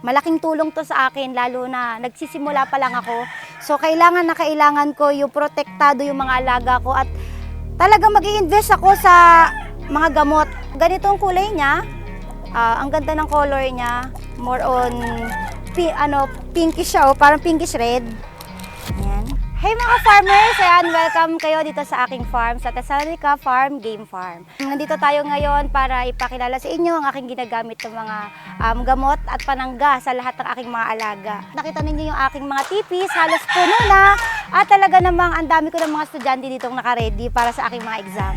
Malaking tulong to sa akin, lalo na nagsisimula pa lang ako. So kailangan na kailangan ko yung protektado yung mga alaga ko at talagang mag-i-invest ako sa mga gamot. Ganito ang kulay niya. Ang ganda ng color niya. More on pinkish siya, parang pinkish red. Ayan. Hey mga farmers! Ayan, welcome kayo dito sa aking farm, sa Thessalonica Farm Game Farm. Nandito tayo ngayon para ipakilala sa inyo ang aking ginagamit ng mga gamot at panangga sa lahat ng aking mga alaga. Nakita ninyo yung aking mga tipis, halos puno na. At talaga namang ang dami ko ng mga estudyante ditong naka-ready para sa aking mga exam.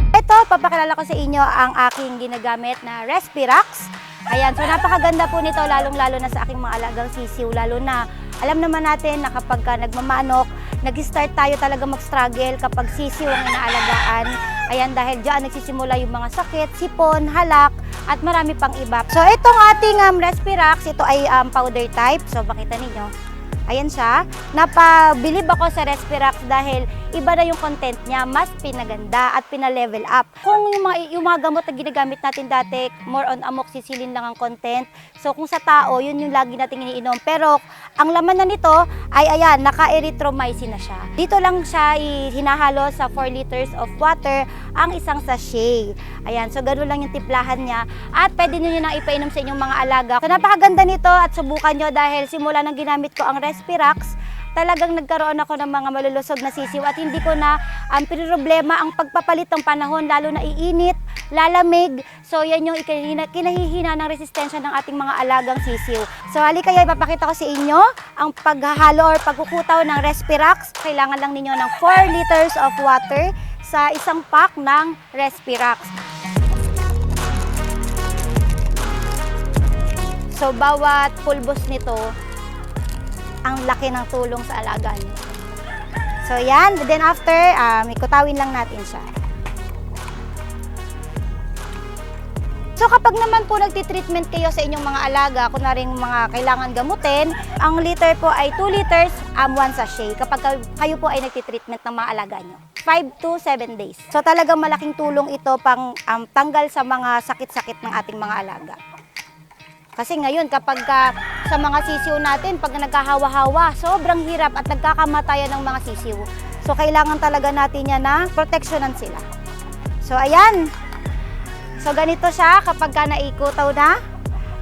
Ito, papakilala ko sa inyo ang aking ginagamit na Respirax. Ayan, so napakaganda po nito, lalong-lalo na sa aking mga alagang sisiw, lalo na alam naman natin na kapag nagmamanok, nag-start tayo talaga mag-struggle kapag sisiw ang inaalagaan. Ayan, dahil dyan nagsisimula yung mga sakit, sipon, halak, at marami pang iba. So itong ating Respirax, ito ay powder type. So makita ninyo. Ayan siya. Napabilib ako sa Respirax dahil iba na yung content niya, mas pinaganda at pina-level up. Kung yung mga gamot na ginagamit natin dati, more on amoxicillin lang ang content. So kung sa tao, yun yung lagi natin iniinom. Pero ang laman na nito ay ayan, naka-erythromycin na siya. Dito lang siya hinahalo sa 4 liters of water ang isang sachet. Ayan, so gano'n lang yung tiplahan niya. At pwede nyo nang ipainom sa inyong mga alaga. So napakaganda nito at subukan nyo dahil simula nang ginamit ko ang Respirax, talagang nagkaroon ako ng mga malulusog na sisiw at hindi ko na problema ang pagpapalit ng panahon, lalo na iinit, lalamig. So yan yung kinahihina ng resistensya ng ating mga alagang sisiw. So halika kayo, ipapakita ko sa inyo ang paghahalo or pagkukutaw ng Respirax. Kailangan lang ninyo ng 4 liters of water sa isang pack ng Respirax. So bawat pulbos nito, ang laki ng tulong sa alaga niyo. So yan, then after, ikutawin lang natin siya. So kapag naman po nagtitreatment kayo sa inyong mga alaga, kunaring mga kailangan gamutin, ang liter po ay 2 liters, 1 sachet, kapag kayo po ay nagtitreatment ng mga alaga nyo. 5 to 7 days. So talagang malaking tulong ito pang tanggal sa mga sakit-sakit ng ating mga alaga. Kasi ngayon, kapag sa mga sisiw natin, pag nagkahawa-hawa, sobrang hirap at nagkakamatayan ng mga sisiw. So, kailangan talaga natin yan na proteksyonan sila. So, ayan. So, ganito siya kapag naikutaw na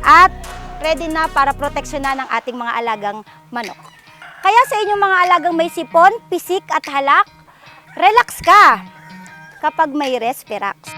at ready na para proteksyonan ng ating mga alagang manok. Kaya sa inyong mga alagang may sipon, pisik at halak, relax ka kapag may Respirax.